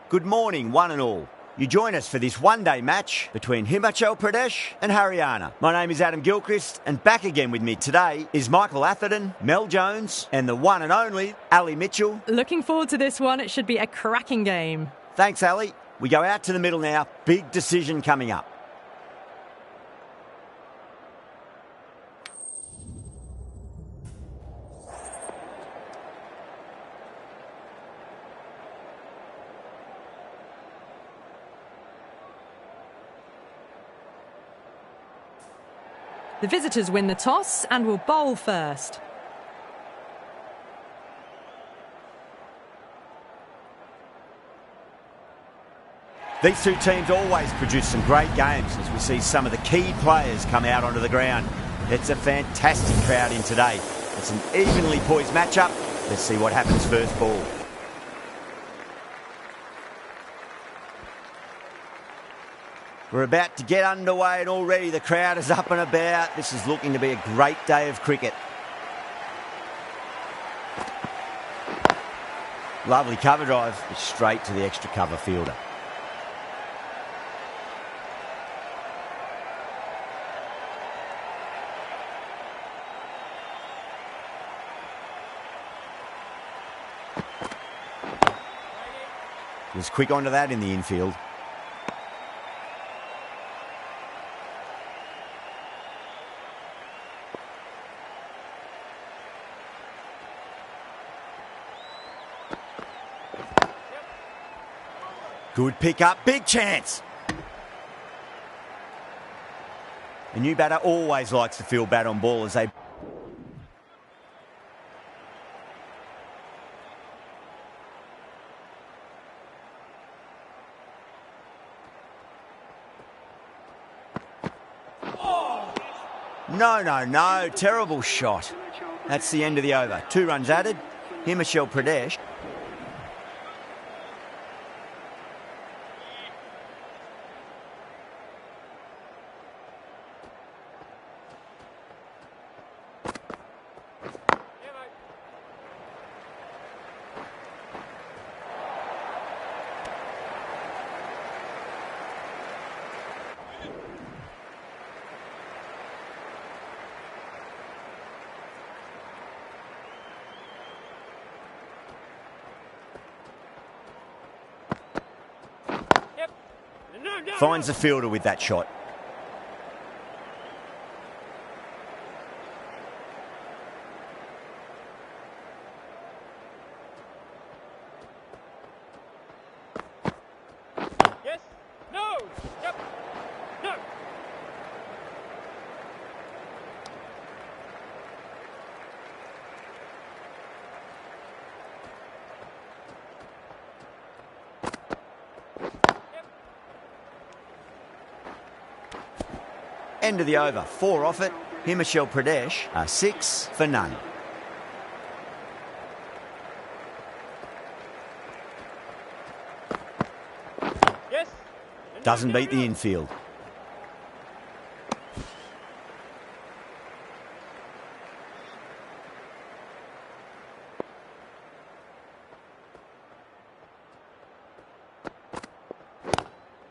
Good morning, one and all. You join us for this one-day match between Himachal Pradesh and Haryana. My name is Adam Gilchrist, and back again with me today is Michael Atherton, Mel Jones, and the one and only Ali Mitchell. Looking forward to this one. It should be a cracking game. Thanks, Ali. We go out to the middle now. Big decision coming up. The visitors win the toss and will bowl first. These two teams always produce some great games as we see some of the key players come out onto the ground. It's a fantastic crowd in today. It's an evenly poised matchup. Let's see what happens first ball. We're about to get underway and already the crowd is up and about. This is looking to be a great day of cricket. Lovely cover drive, but straight to the extra cover fielder. He was quick onto that in the infield. Good pick up, big chance. A new batter always likes to field bat on ball as they... No, terrible shot. That's the end of the over. 2 runs added. Himachal Pradesh. Finds the fielder with that shot. Yes. No. Yep. No. End of the over. 4 off it. Himachal Pradesh are 6 for none. Yes. Doesn't beat the infield.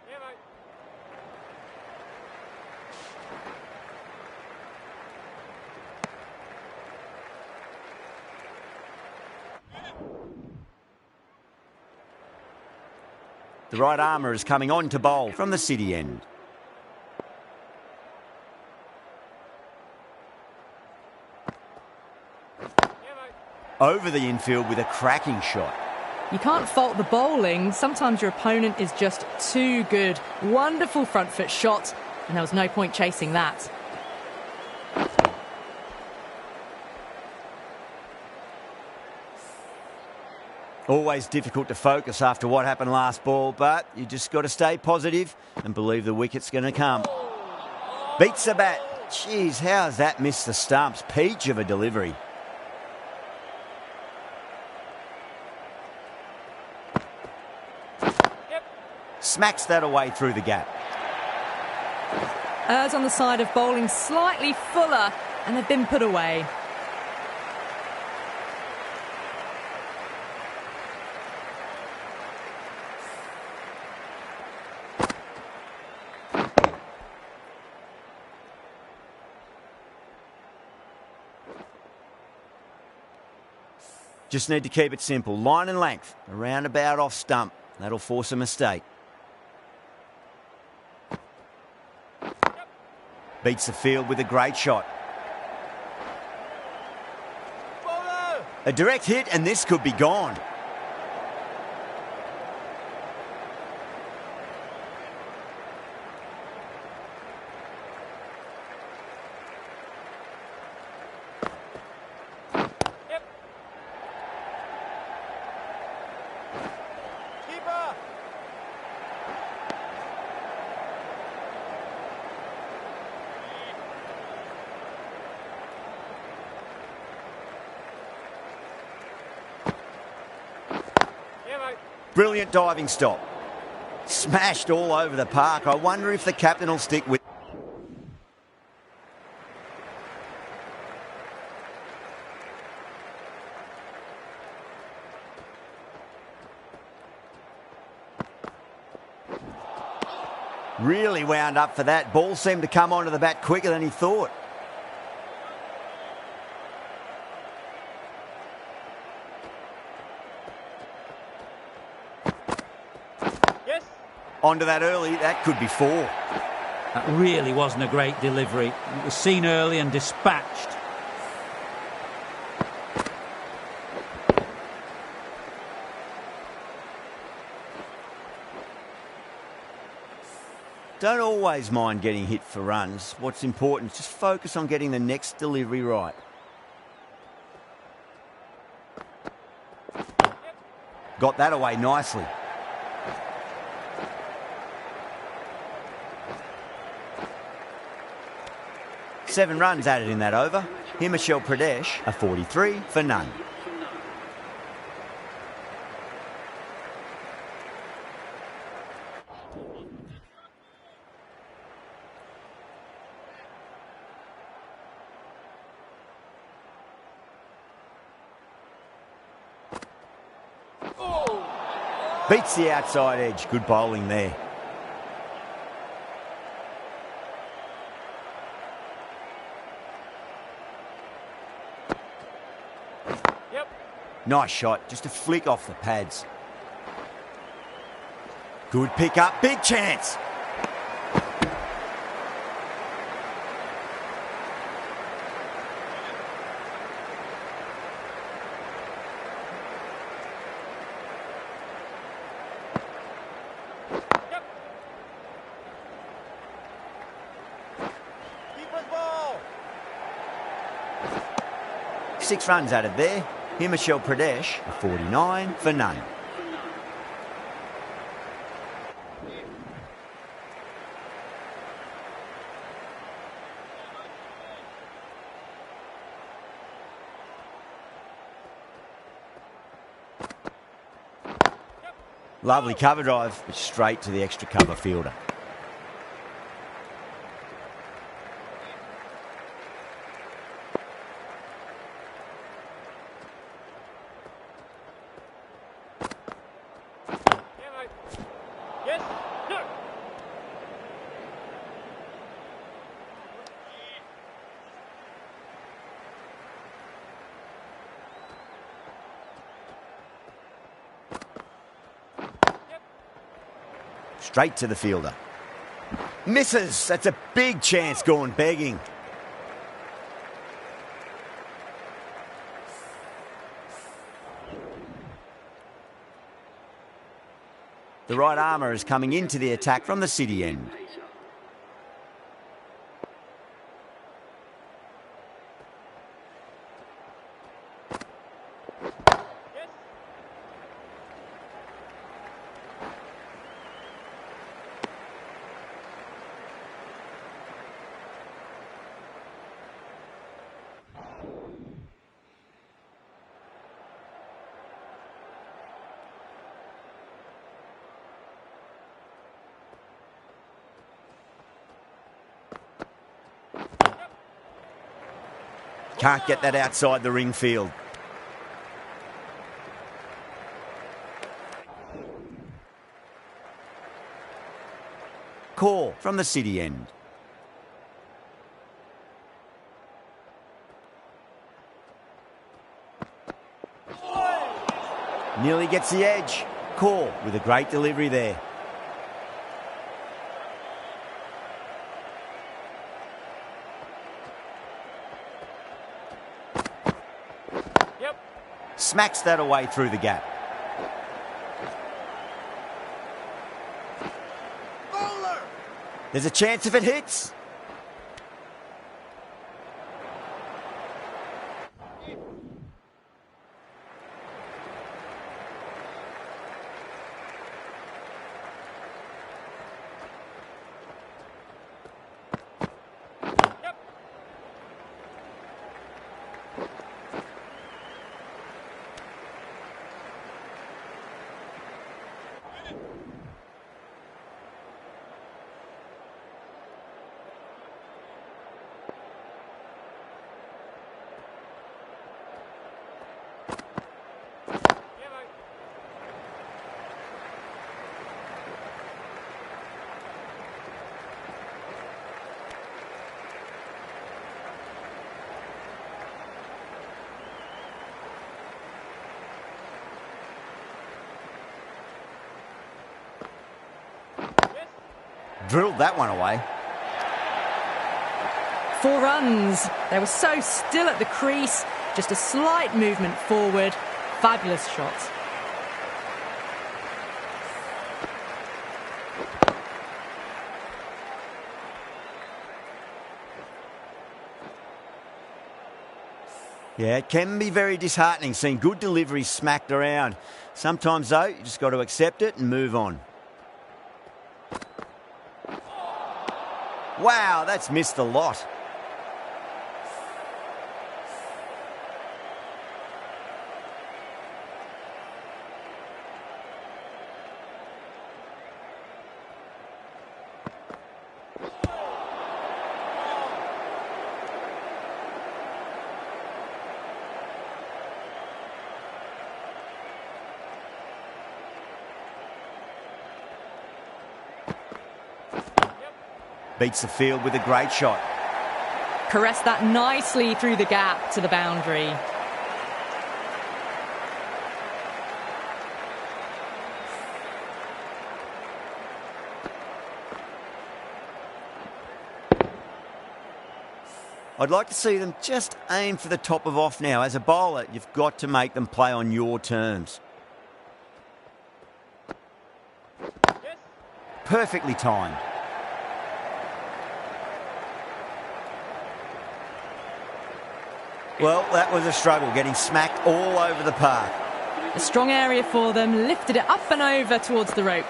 Yeah, mate. The right armour is coming on to bowl from the city end. Yeah, mate. Over the infield with a cracking shot. You can't fault the bowling. Sometimes your opponent is just too good. Wonderful front foot shot, and there was no point chasing that. Always difficult to focus after what happened last ball, but you just got to stay positive and believe the wicket's going to come. Beats the bat. Jeez, how has that missed the stumps? Peach of a delivery. Yep. Smacks that away through the gap. Errs on the side of bowling slightly fuller, and they've been put away. Just need to keep it simple. Line and length. A roundabout off stump. That'll force a mistake. Beats the field with a great shot. Bowler. A direct hit and this could be gone. Yep. Keeper. Yeah, mate. Brilliant diving stop. Smashed all over the park. I wonder if the captain will stick with... Really wound up for that. Ball seemed to come onto the bat quicker than he thought. Yes. Onto that early. That could be 4. That really wasn't a great delivery. It was seen early and dispatched. Don't always mind getting hit for runs. What's important is just focus on getting the next delivery right. Got that away nicely. Seven runs added in that over. Himachal Pradesh are 43 for none. Beats the outside edge. Good bowling there. Yep. Nice shot. Just a flick off the pads. Good pick up. Big chance. 6 runs added there. Himachal Pradesh, a 49 for none. Lovely cover drive, but straight to the extra cover fielder. Yeah, mate. Yes. No. Straight to the fielder. Misses. That's a big chance gone begging. The right armour is coming into the attack from the city end. Yes. Can't get that outside the ring field. Call from the city end. Nearly gets the edge. Call with a great delivery there. Yep. Smacks that away through the gap. Bowler! There's a chance if it hits. Yep. Yeah, mate. Yes. Drilled that one away. 4 runs. They were so still at the crease. Just a slight movement forward. Fabulous shot. Yeah, it can be very disheartening seeing good deliveries smacked around. Sometimes, though, you just got to accept it and move on. Wow, that's missed a lot. Beats the field with a great shot. Caressed that nicely through the gap to the boundary. I'd like to see them just aim for the top of off now. As a bowler, you've got to make them play on your terms. Yes. Perfectly timed. Well, that was a struggle, getting smacked all over the park. A strong area for them, lifted it up and over towards the rope.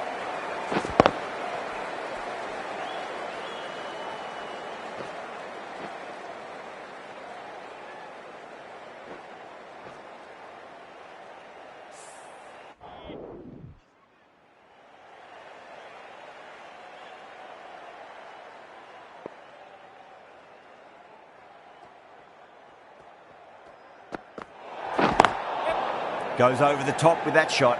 Goes over the top with that shot.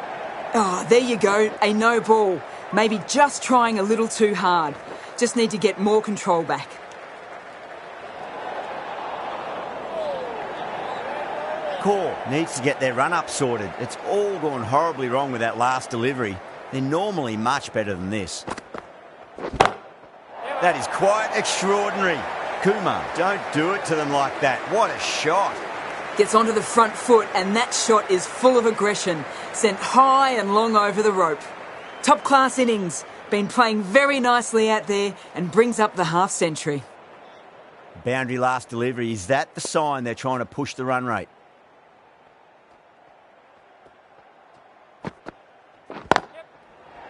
Oh, there you go, a no ball. Maybe just trying a little too hard. Just need to get more control back. Core needs to get their run-up sorted. It's all gone horribly wrong with that last delivery. They're normally much better than this. That is quite extraordinary. Kumar, don't do it to them like that. What a shot. Gets onto the front foot and that shot is full of aggression. Sent high and long over the rope. Top class innings. Been playing very nicely out there and brings up the half century. Boundary last delivery. Is that the sign they're trying to push the run rate?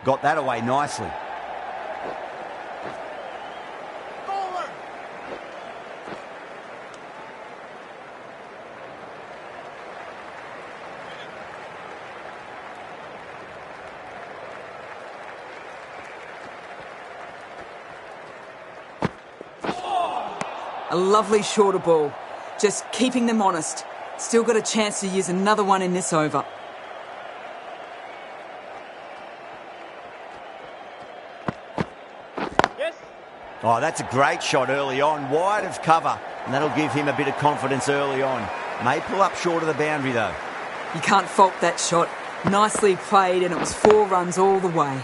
Got that away nicely. A lovely shorter ball. Just keeping them honest. Still got a chance to use another one in this over. Yes. Oh, that's a great shot early on, wide of cover, and that'll give him a bit of confidence early on. May pull up short of the boundary though. You can't fault that shot. Nicely played and it was 4 runs all the way.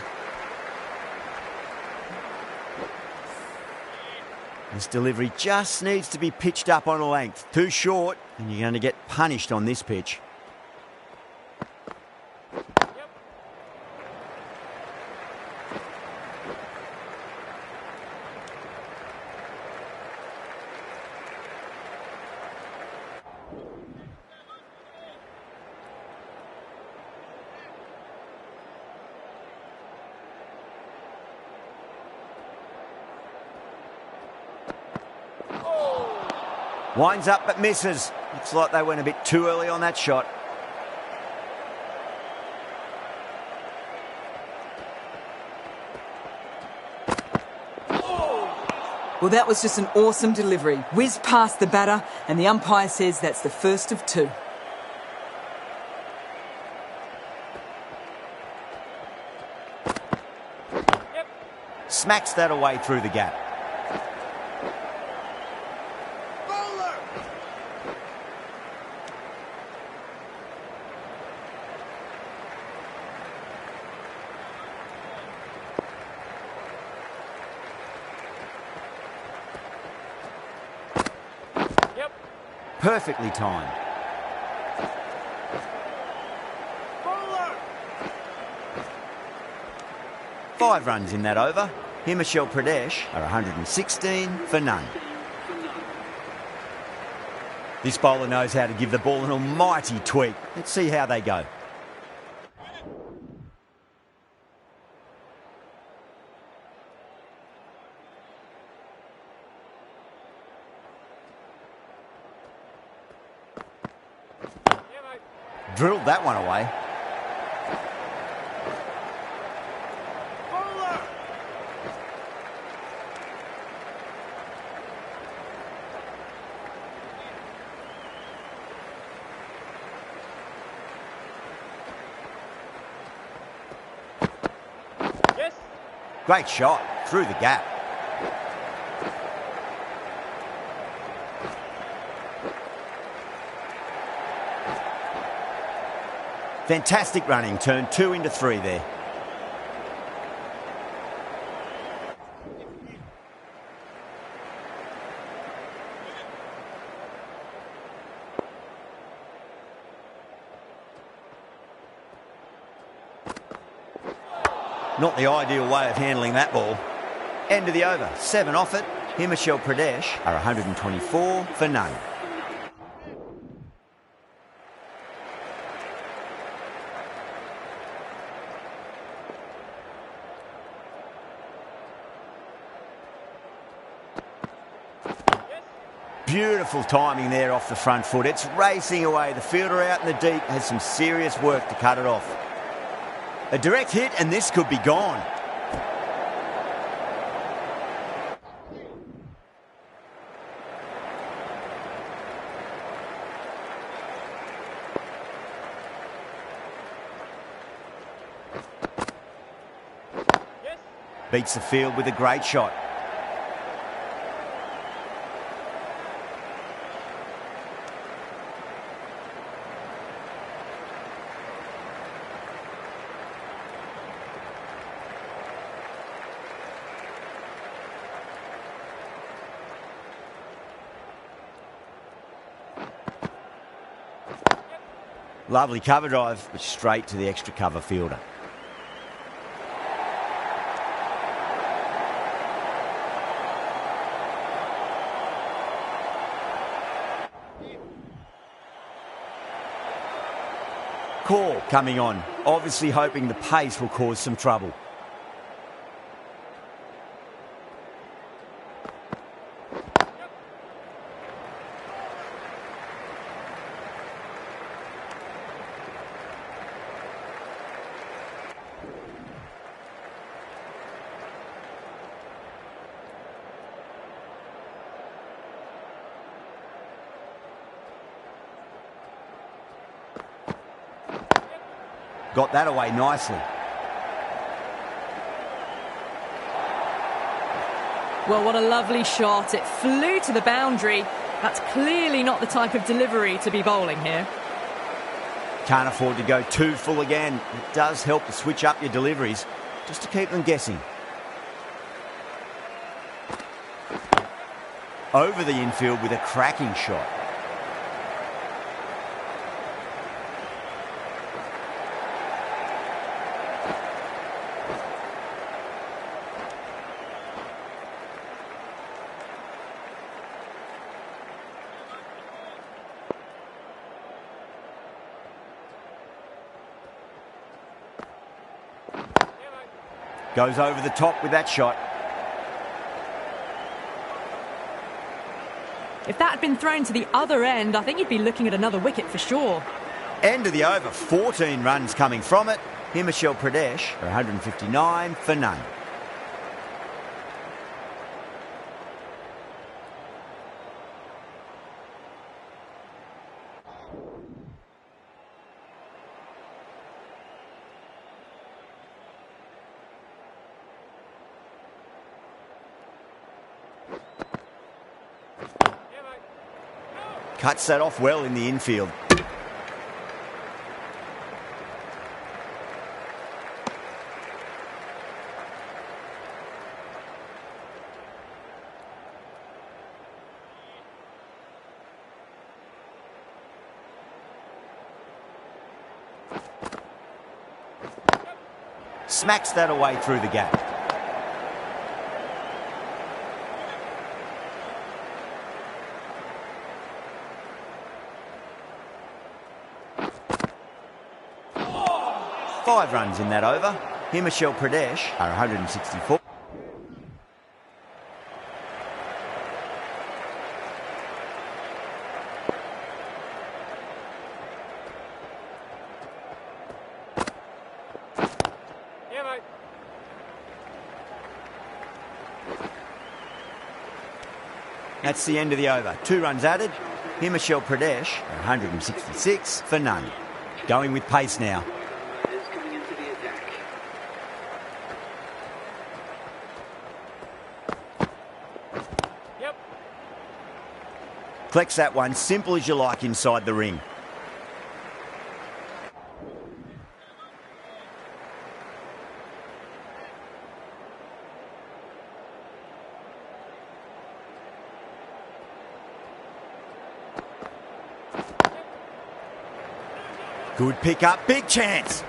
This delivery just needs to be pitched up on a length. Too short, and you're going to get punished on this pitch. Winds up but misses. Looks like they went a bit too early on that shot. Well, that was just an awesome delivery. Whiz past the batter and the umpire says that's the first of 2. Smacks that away through the gap. Perfectly timed. Bowler. 5 runs in that over. Himachal Pradesh are 116 for none. This bowler knows how to give the ball an almighty tweak. Let's see how they go. Drilled that one away. Bowler. Yes. Great shot through the gap. Fantastic running, turned 2 into 3 there. Not the ideal way of handling that ball. End of the over, 7 off it. Himachal Pradesh are 124 for none. Beautiful timing there off the front foot. It's racing away. The fielder out in the deep has some serious work to cut it off. A direct hit and this could be gone. Beats the field with a great shot. Lovely cover drive, but straight to the extra cover fielder. Call coming on, obviously hoping the pace will cause some trouble. Got that away nicely. Well, what a lovely shot. It flew to the boundary. That's clearly not the type of delivery to be bowling here. Can't afford to go too full again. It does help to switch up your deliveries, just to keep them guessing. Over the infield with a cracking shot. Goes over the top with that shot. If that had been thrown to the other end, I think you'd be looking at another wicket for sure. End of the over, 14 runs coming from it. Himachal Pradesh are 159 for none. Cuts that off well in the infield. Smacks that away through the gap. Five runs in that over. Himachal Pradesh are 164. Yeah, mate. That's the end of the over. 2 runs added. Himachal Pradesh are 166 for none. Going with pace now. Collects that one, simple as you like inside the ring. Good pick up, big chance.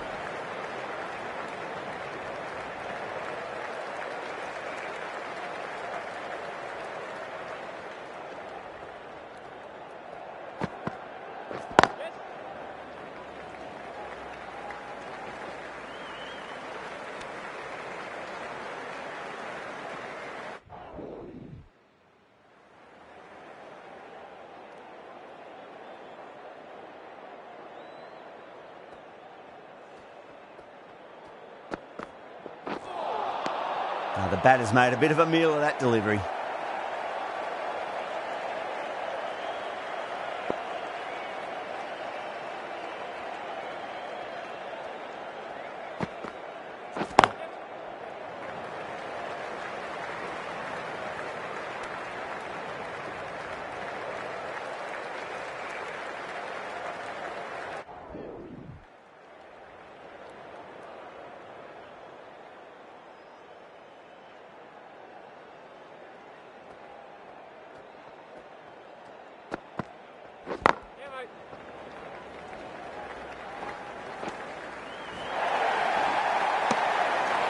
Now the batter's made a bit of a meal of that delivery.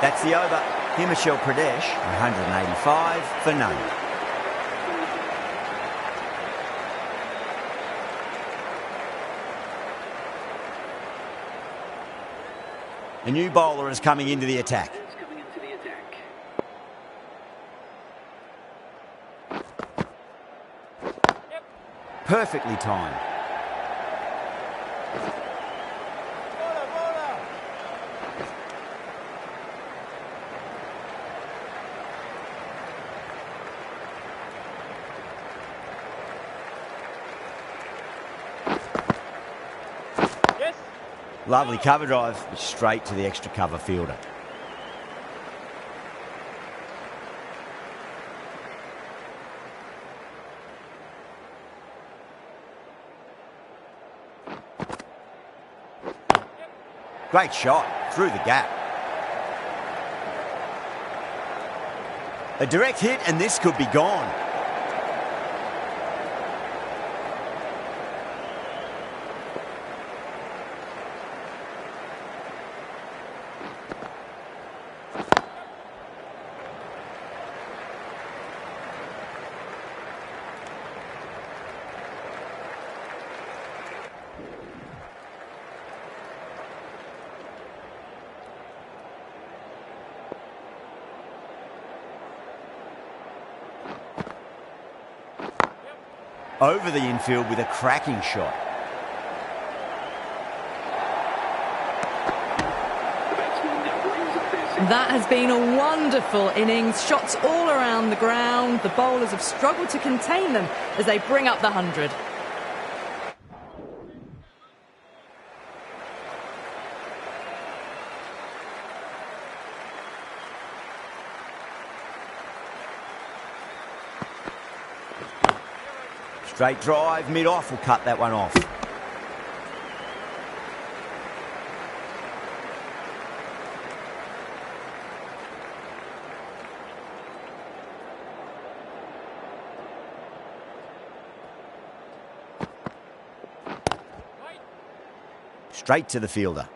That's the over. Himachal Pradesh, 185 for none. A new bowler is coming into the attack. Perfectly timed. Lovely cover drive, straight to the extra cover fielder. Great shot, through the gap. A direct hit and this could be gone. Over the infield with a cracking shot. That has been a wonderful innings. Shots all around the ground. The bowlers have struggled to contain them as they bring up the 100. Straight drive, mid-off will cut that one off. Straight to the fielder.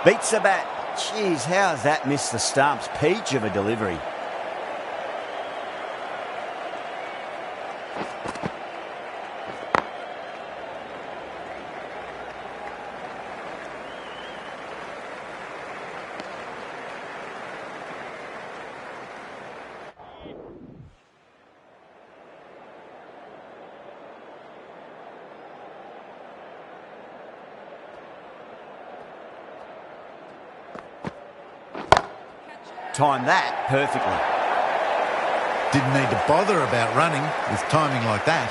Beats the bat. Jeez, how has that missed the stumps? Peach of a delivery. Timed that perfectly. Didn't need to bother about running with timing like that.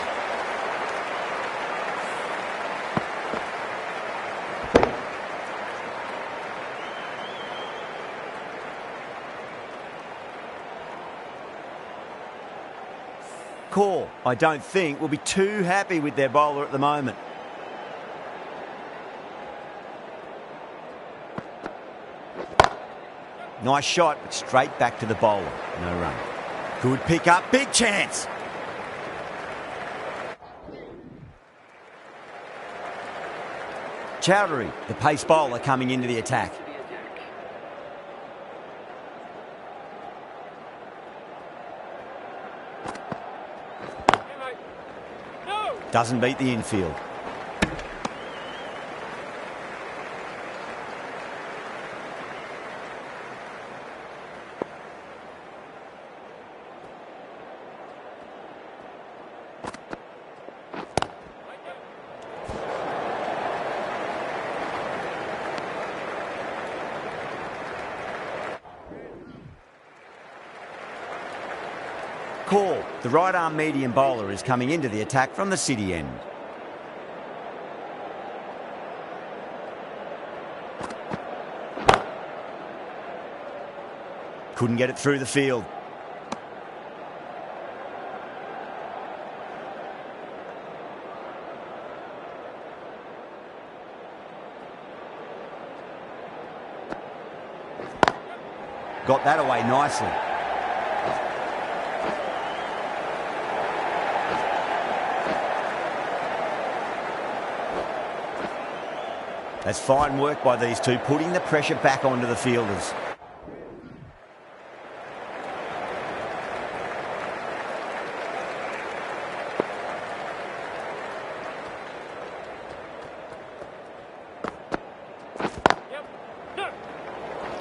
Call, I don't think, will be too happy with their bowler at the moment. Nice shot, but straight back to the bowler. No run. Good pick up, big chance. Chowdhury, the pace bowler, coming into the attack. Doesn't beat the infield. Call. The right-arm medium bowler is coming into the attack from the city end. Couldn't get it through the field. Got that away nicely. That's fine work by these two, putting the pressure back onto the fielders.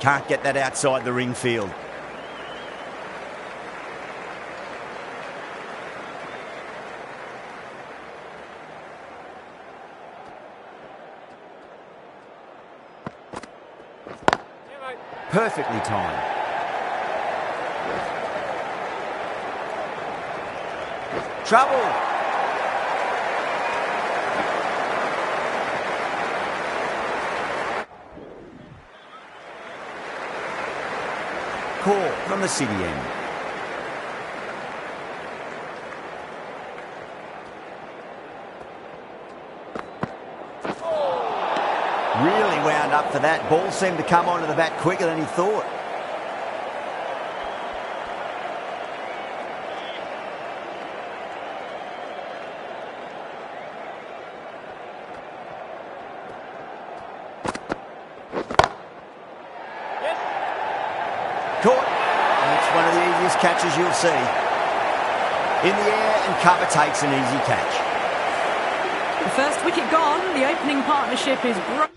Can't get that outside the ring field. Perfectly timed. Trouble. Call from the city end. Really wound up for that. Ball seemed to come onto the bat quicker than he thought. Caught. That's one of the easiest catches you'll see. In the air and cover takes an easy catch. The first wicket gone. The opening partnership is broken.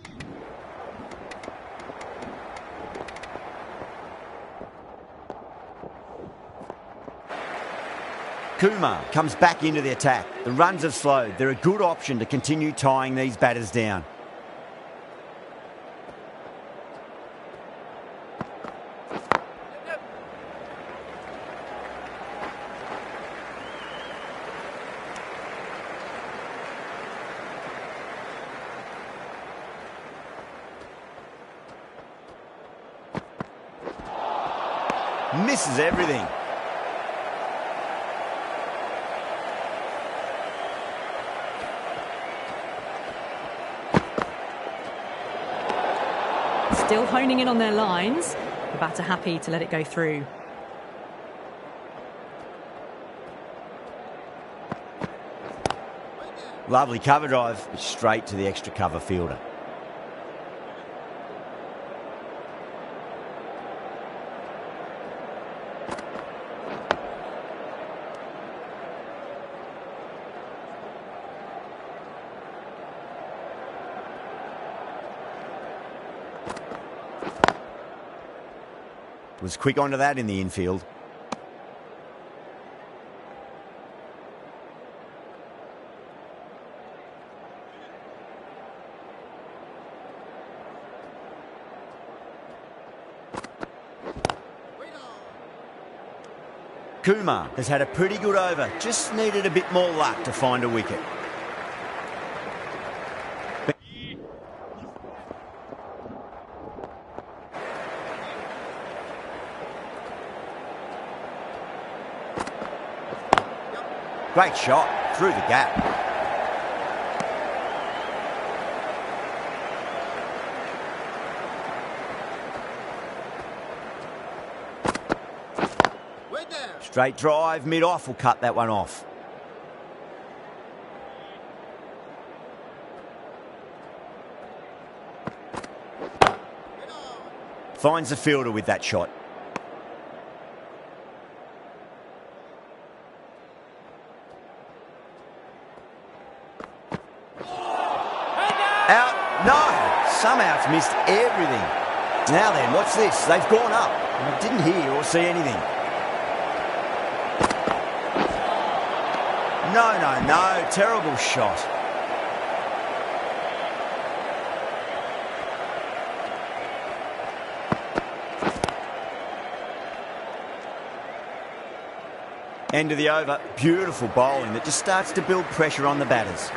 Kumar comes back into the attack. The runs have slowed. They're a good option to continue tying these batters down. Misses everything. Still honing in on their lines. The batter happy to let it go through. Lovely cover drive, straight to the extra cover fielder. Was quick onto that in the infield. Kumar has had a pretty good over, just needed a bit more luck to find a wicket. Great shot, through the gap. Straight drive, mid-off will cut that one off. Finds the fielder with that shot. That's missed everything. Now then, what's this? They've gone up. And I didn't hear or see anything. No. Terrible shot. End of the over. Beautiful bowling that just starts to build pressure on the batters.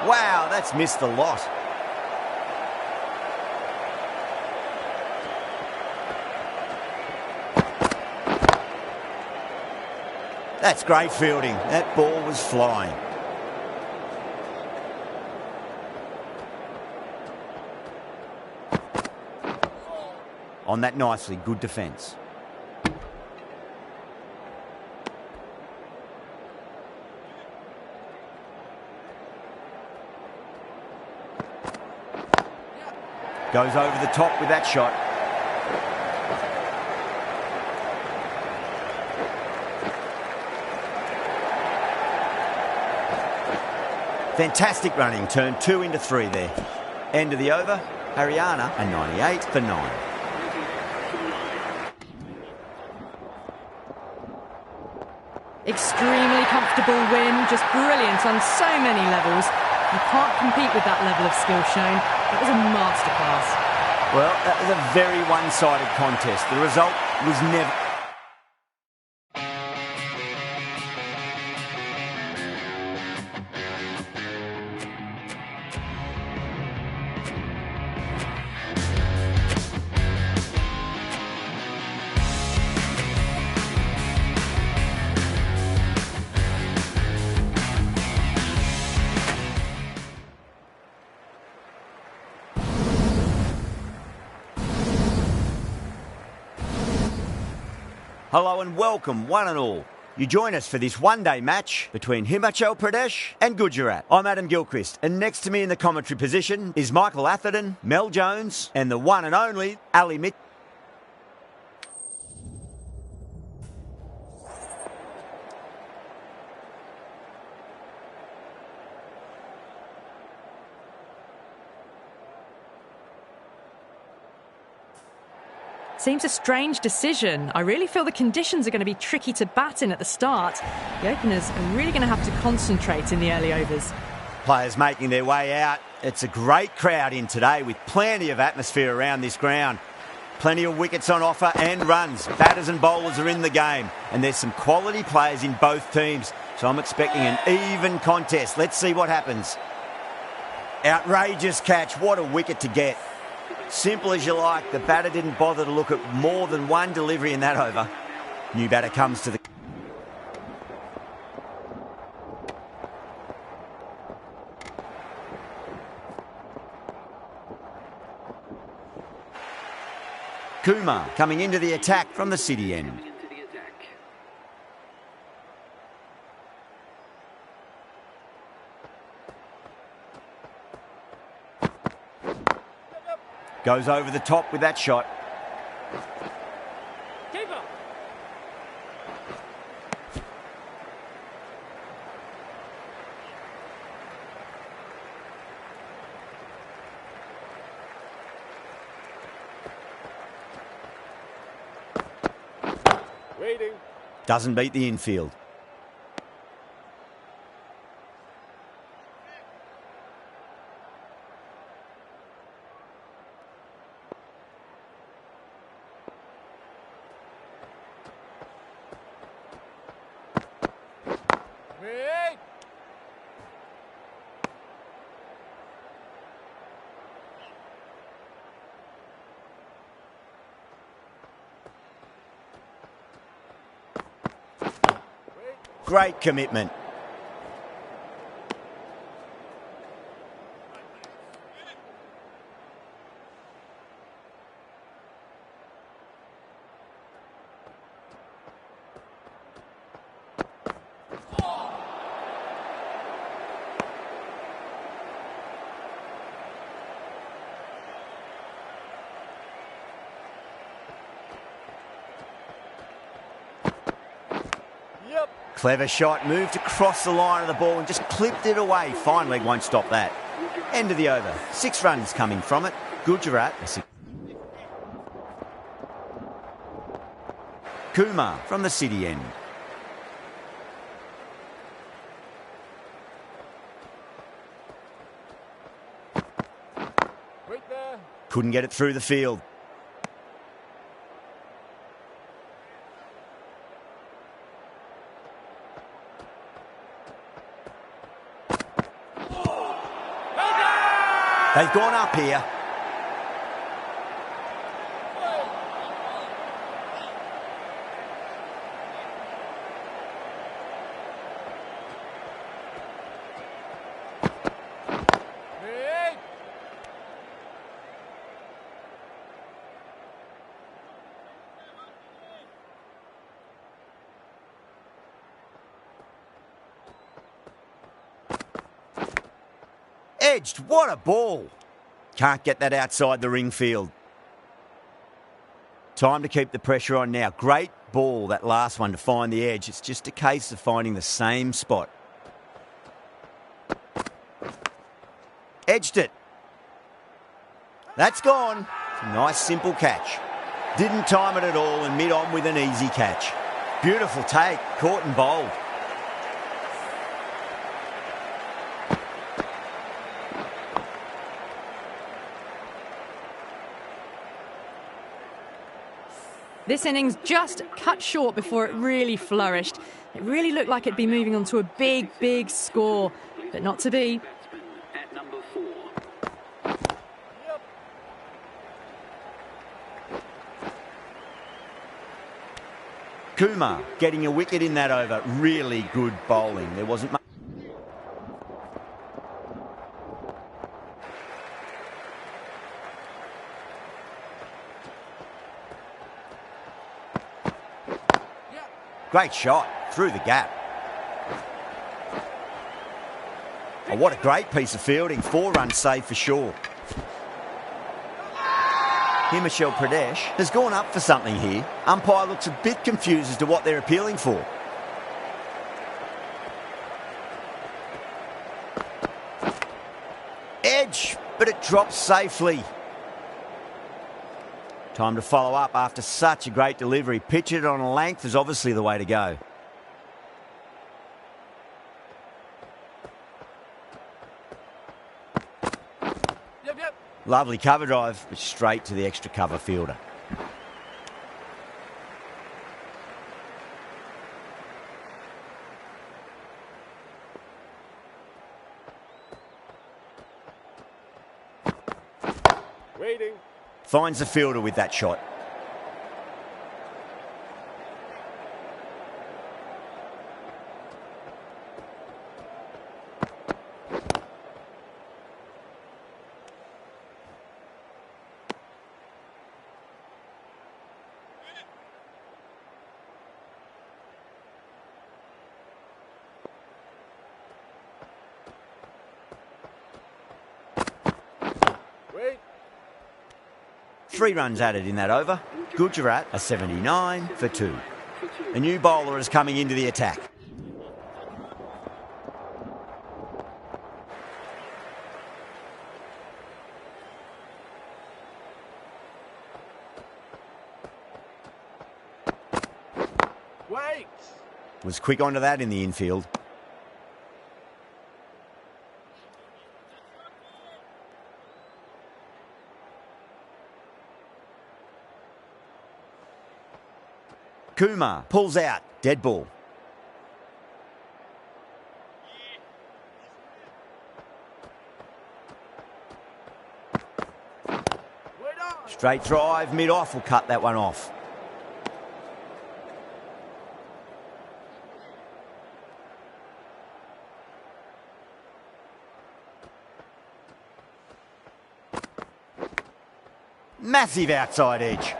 Wow, that's missed a lot. That's great fielding. That ball was flying. On that nicely, good defence. Goes over the top with that shot. Fantastic running, turned 2 into 3 there. End of the over, Haryana a 98 for 9. Extremely comfortable win, just brilliant on so many levels. You can't compete with that level of skill shown. It was a masterclass. Well, that was a very one-sided contest. The result was never... Hello and welcome, one and all. You join us for this one-day match between Himachal Pradesh and Gujarat. I'm Adam Gilchrist, and next to me in the commentary position is Michael Atherton, Mel Jones, and the one and only Ali Mitchell. Seems a strange decision. I really feel the conditions are going to be tricky to bat in at the start. The openers are really going to have to concentrate in the early overs. Players making their way out. It's a great crowd in today with plenty of atmosphere around this ground. Plenty of wickets on offer and runs. Batters and bowlers are in the game. And there's some quality players in both teams. So I'm expecting an even contest. Let's see what happens. Outrageous catch. What a wicket to get. Simple as you like. The batter didn't bother to look at more than one delivery in that over. New batter comes to the... Kumar coming into the attack from the city end. Goes over the top with that shot. Keeper. Waiting. Doesn't beat the infield. Wait. great commitment. Clever shot, moved across the line of the ball and just clipped it away. Fine leg won't stop that. End of the over. 6 runs coming from it. Gujarat. Kumar from the city end. Couldn't get it through the field. They've gone up here. Edged, what a ball. Can't get that outside the ring field. Time to keep the pressure on now. Great ball, that last one, to find the edge. It's just a case of finding the same spot. Edged it. That's gone. It's a nice, simple catch. Didn't time it at all and mid-on with an easy catch. Beautiful take, caught and bowled. This innings just cut short before it really flourished. It really looked like it'd be moving on to a big, big score, but not to be. Kumar getting a wicket in that over. Really good bowling. There wasn't much. Great shot through the gap. Oh, what a great piece of fielding. 4 runs saved for sure. Himachal Pradesh has gone up for something here. Umpire looks a bit confused as to what they're appealing for. Edge, but it drops safely. Time to follow up after such a great delivery. Pitch it on a length is obviously the way to go. Lovely cover drive, but straight to the extra cover fielder. Waiting. Finds the fielder with that shot. Wait. 3 runs added in that over. Gujarat are 79 for 2. A new bowler is coming into the attack. Wait. Was quick onto that in the infield. Kumar pulls out. Dead ball. Straight drive, mid-off will cut that one off. Massive outside edge.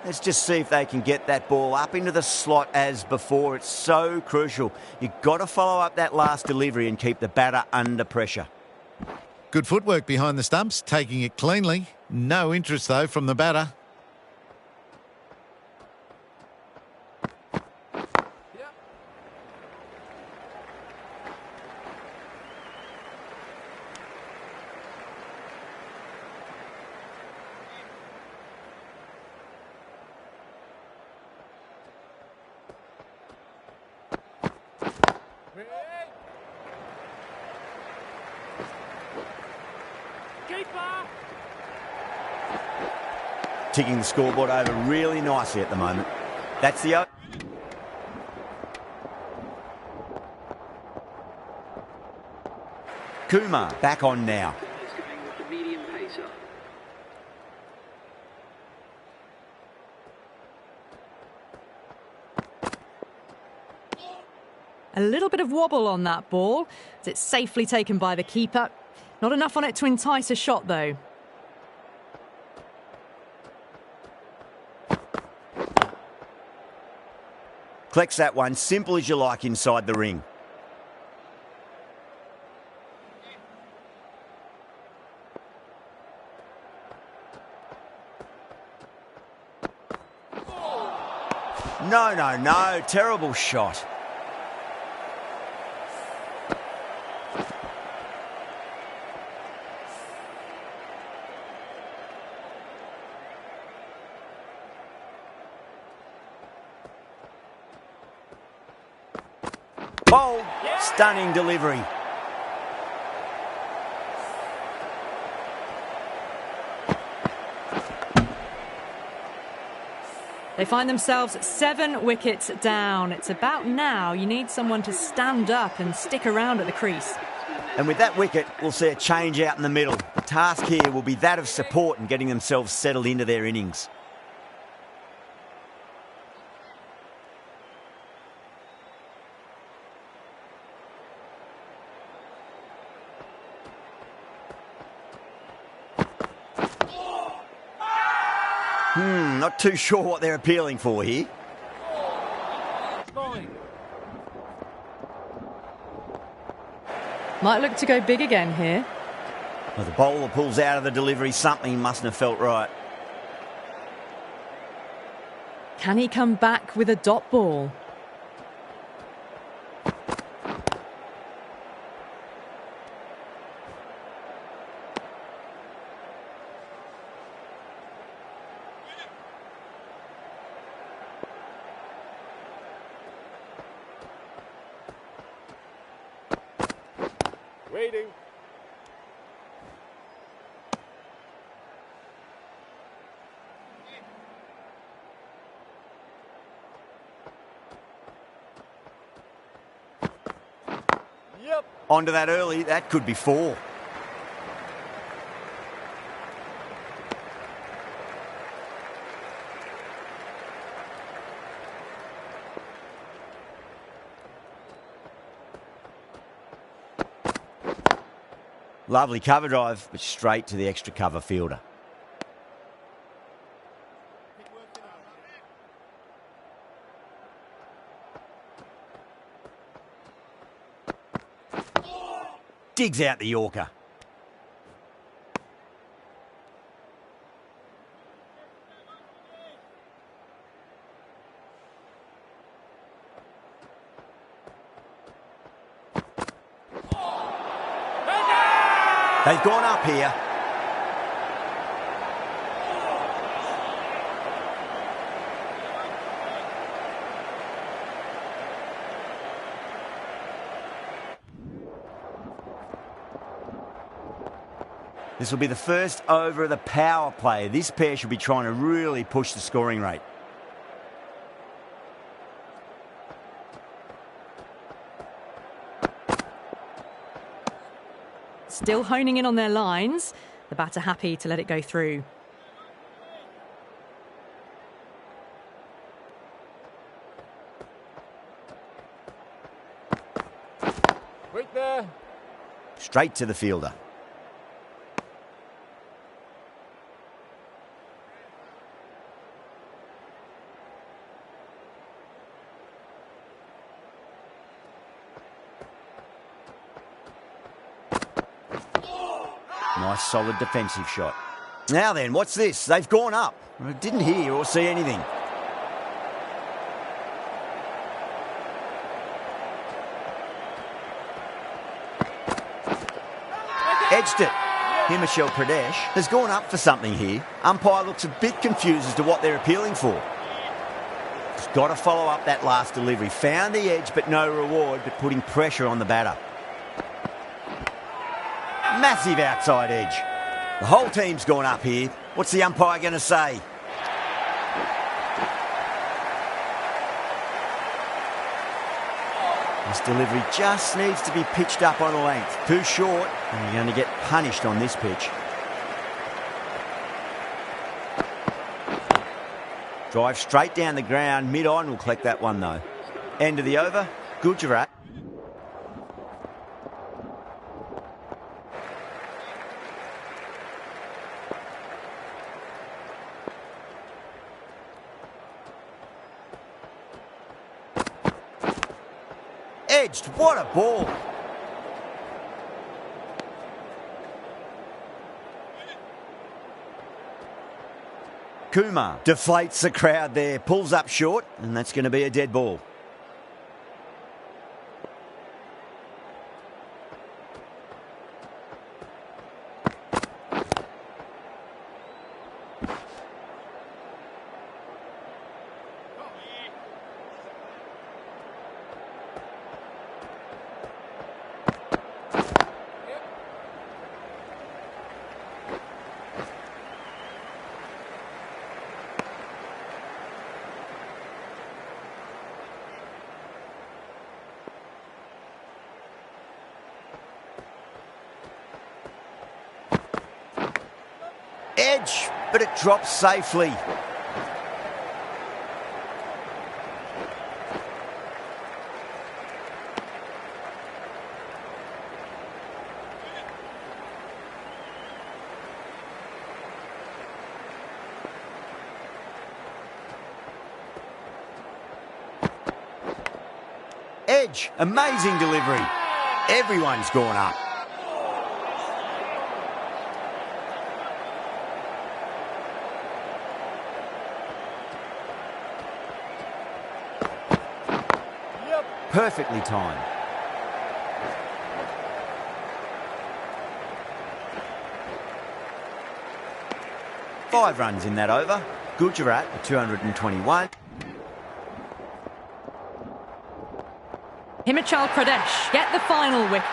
Let's just see if they can get that ball up into the slot as before. It's so crucial. You've got to follow up that last delivery and keep the batter under pressure. Good footwork behind the stumps, taking it cleanly. No interest, though, from the batter. Ticking the scoreboard over really nicely at the moment. That's the... Kumar back on now. A little bit of wobble on that ball, as it's safely taken by the keeper. Not enough on it to entice a shot, though. Collects that one, simple as you like inside the ring. No, terrible shot. Bold, stunning delivery. They find themselves 7 wickets down. It's about now you need someone to stand up and stick around at the crease. And with that wicket, we'll see a change out in the middle. The task here will be that of support and getting themselves settled into their innings. Not too sure what they're appealing for here. Might look to go big again here. Well, the bowler pulls out of the delivery. Something mustn't have felt right. Can he come back with a dot ball? Waiting. Yep. Onto that early. That could be 4. Lovely cover drive, but straight to the extra cover fielder. Digs out the Yorker. They've gone up here. This will be the first over of the power play. This pair should be trying to really push the scoring rate. Still honing in on their lines. The batter happy to let it go through. Wait there. Straight to the fielder. Nice solid defensive shot. Now then, what's this? They've gone up. I didn't hear or see anything. Edged it. Himachal Pradesh has gone up for something here. Umpire looks a bit confused as to what they're appealing for. He's got to follow up that last delivery. Found the edge, but no reward, but putting pressure on the batter. Massive outside edge. The whole team's gone up here. What's the umpire going to say? This delivery just needs to be pitched up on a length. Too short, and you're going to get punished on this pitch. Drive straight down the ground. Mid-on will collect that one, though. End of the over. Gujarat. Edged. What a ball. Kumar deflates the crowd there, pulls up short, and that's going to be a dead ball. Edge, but it drops safely. Edge, amazing delivery. Everyone's gone up. Perfectly timed. Five runs in that over. Gujarat at 221. Himachal Pradesh get the final wicket.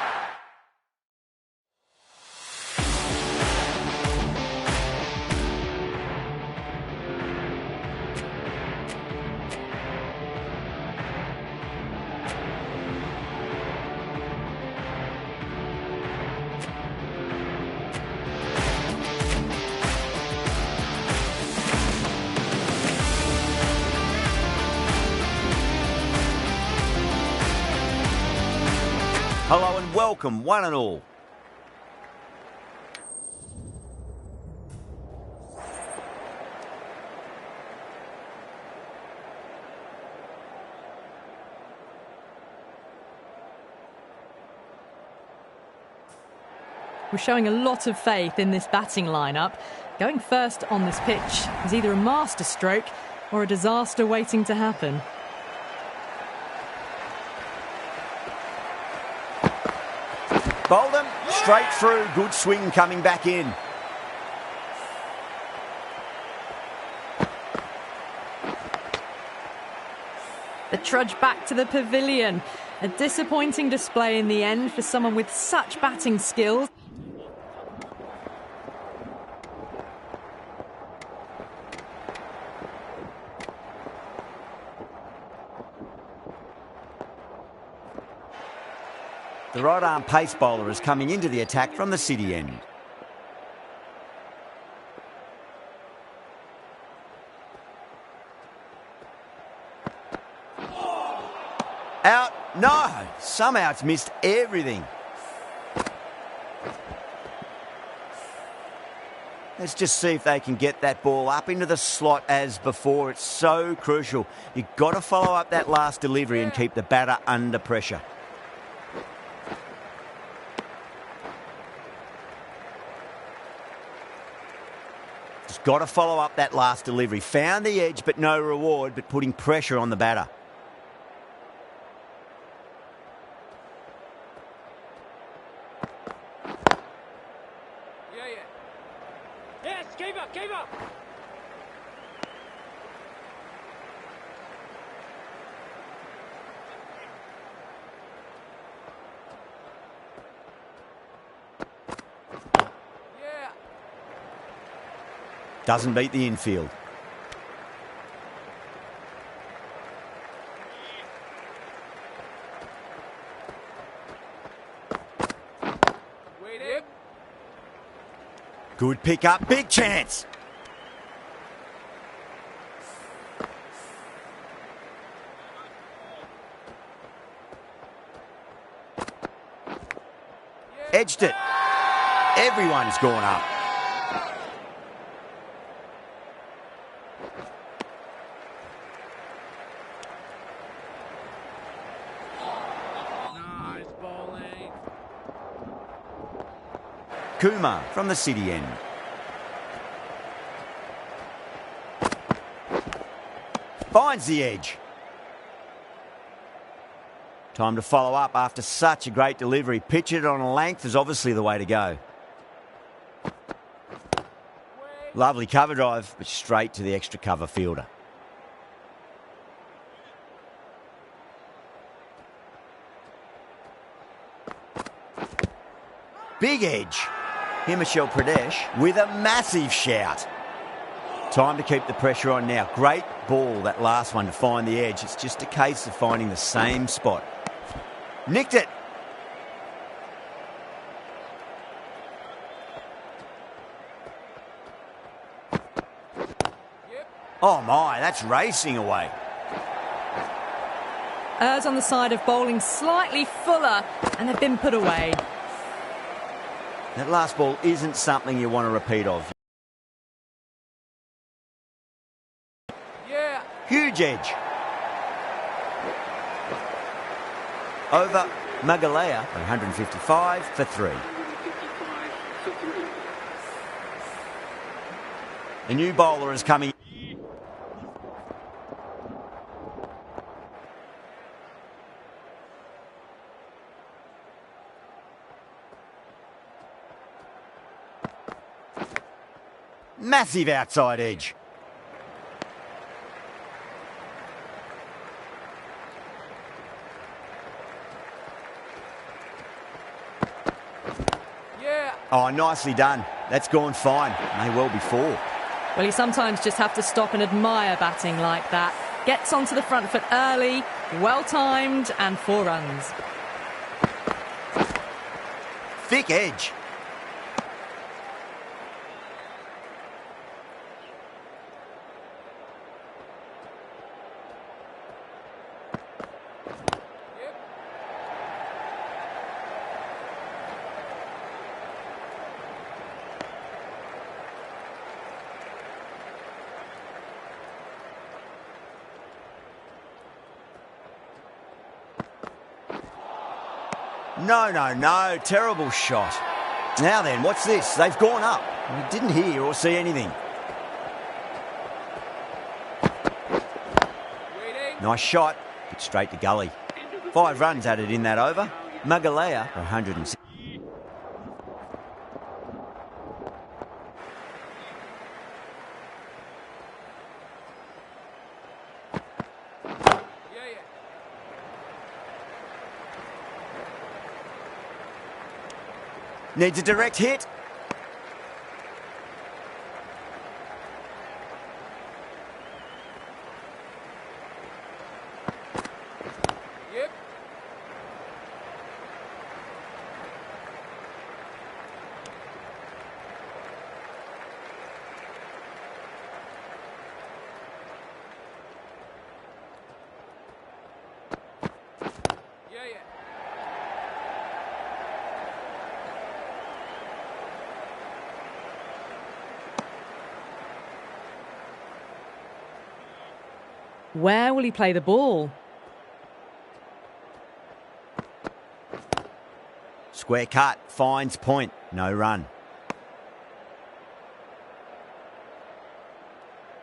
Hello and welcome, one and all. We're showing a lot of faith in this batting lineup. Going first on this pitch is either a masterstroke or a disaster waiting to happen. Bowled him, straight through, good swing coming back in. The trudge back to the pavilion. A disappointing display in the end for someone with such batting skills. The right-arm pace bowler is coming into the attack from the city end. Out. No. Somehow it's missed everything. Let's just see if they can get that ball up into the slot as before. It's so crucial. You've got to follow up that last delivery and keep the batter under pressure. got to follow up that last delivery. Found the edge, but no reward, but putting pressure on the batter. Yes, keep up, keep up. Yeah. Doesn't beat the infield. Yep. Good pick up, big chance. Edged it. Everyone's gone up. Nice bowling. Kumar from the city end. Finds the edge. Time to follow up after such a great delivery. Pitch it on a length is obviously the way to go. Lovely cover drive, but straight to the extra cover fielder. Big edge. Himachal Pradesh with a massive shout. Time to keep the pressure on now. Great ball, that last one, to find the edge. It's just a case of finding the same spot. Nicked it. Oh my, that's racing away. Errs on the side of bowling slightly fuller, and they've been put away. That last ball isn't something you want to repeat of. Yeah. Huge edge. Over Magalea, 155 for 3. The new bowler is coming. Massive outside edge. Yeah. Oh, nicely done. That's gone fine. May well be 4. Well, you sometimes just have to stop and admire batting like that. Gets onto the front foot early, well-timed, and 4 runs. Thick edge. No. Terrible shot. Now then, what's this? They've gone up. We didn't hear or see anything. Waiting. Nice shot, but straight to gully. 5 runs added in that over. Magalea, 106. Yeah. Needs a direct hit. Yep. Yeah. Where will he play the ball? Square cut, finds point, no run.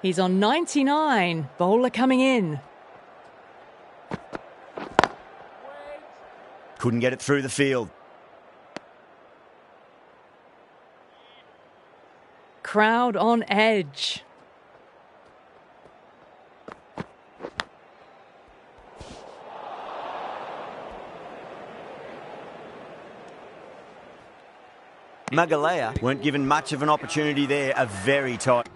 He's on 99. Bowler coming in. Couldn't get it through the field. Crowd on edge. Magalea weren't given much of an opportunity there, a very tight.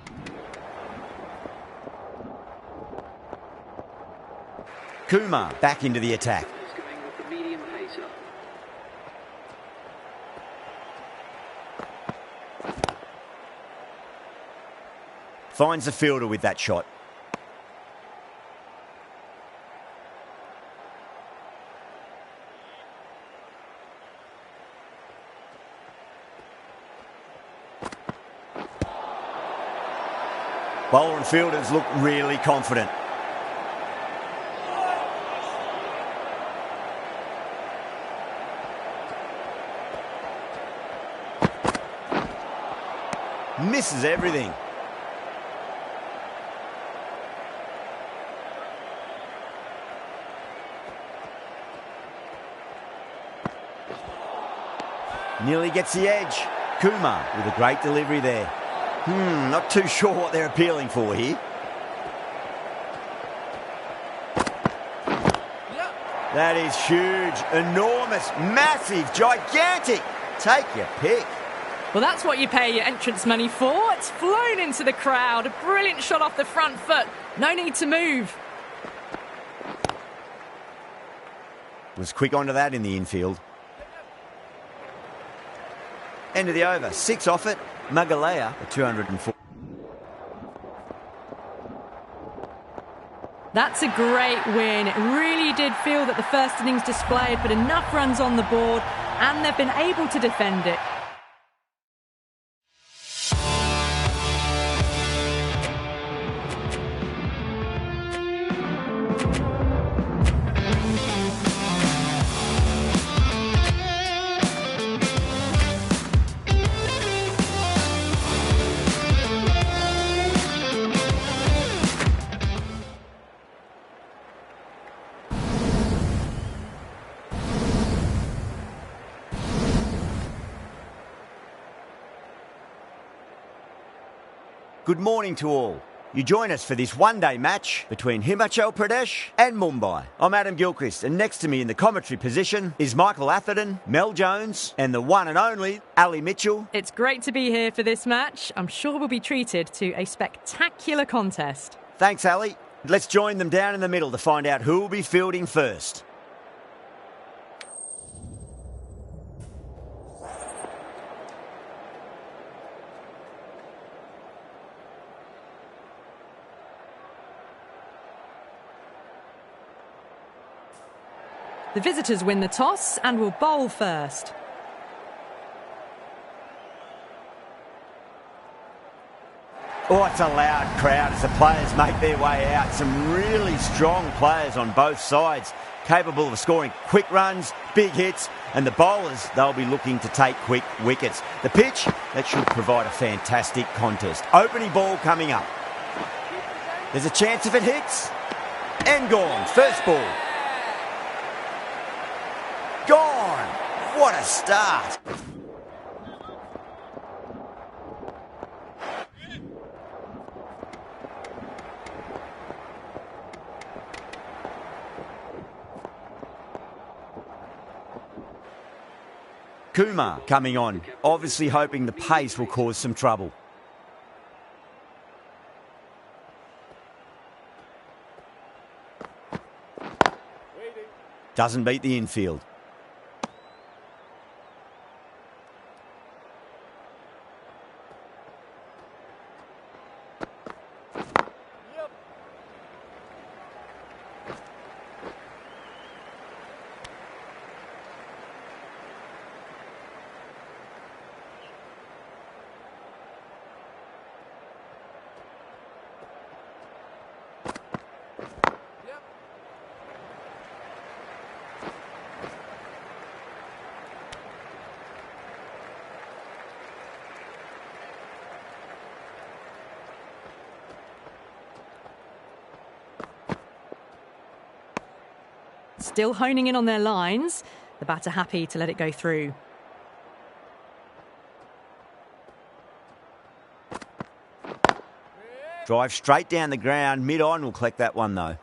Kumar back into the attack. Finds the fielder with that shot. Bowler and fielders look really confident. Misses everything. Nearly gets the edge. Kumar with a great delivery there. Not too sure what they're appealing for here. That is huge, enormous, massive, gigantic. Take your pick. Well, that's what you pay your entrance money for. It's flown into the crowd. A brilliant shot off the front foot. No need to move. Was quick onto that in the infield. End of the over. 6 off it. Magalea, a 204. That's a great win. It really did feel that the first innings displayed put enough runs on the board and they've been able to defend it. Good morning to all. You join us for this one-day match between Himachal Pradesh and Mumbai. I'm Adam Gilchrist, and next to me in the commentary position is Michael Atherton, Mel Jones, and the one and only Ali Mitchell. It's great to be here for this match. I'm sure we'll be treated to a spectacular contest. Thanks, Ali. Let's join them down in the middle to find out who will be fielding first. The visitors win the toss and will bowl first. Oh, it's a loud crowd as the players make their way out. Some really strong players on both sides, capable of scoring quick runs, big hits, and the bowlers, they'll be looking to take quick wickets. The pitch, that should provide a fantastic contest. Opening ball coming up. There's a chance if it hits. And gone. First ball. Gone. What a start. Kumar coming on, obviously hoping the pace will cause some trouble. Doesn't beat the infield. Still honing in on their lines. The batter happy to let it go through. Drive straight down the ground. Mid-on will collect that one, though.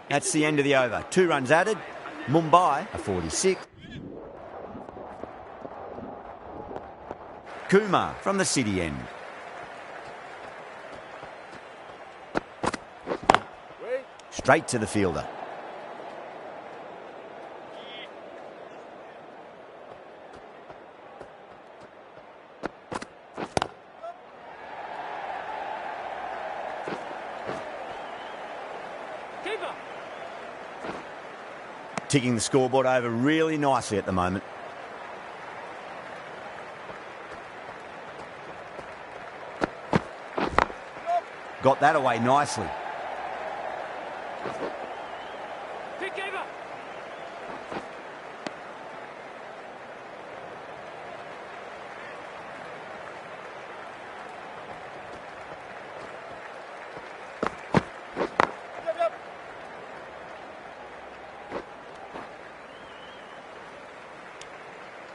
That's the end of the over. 2 runs added. Mumbai, a 46. Kumar from the city end. Straight to the fielder. Ticking the scoreboard over really nicely at the moment. Got that away nicely.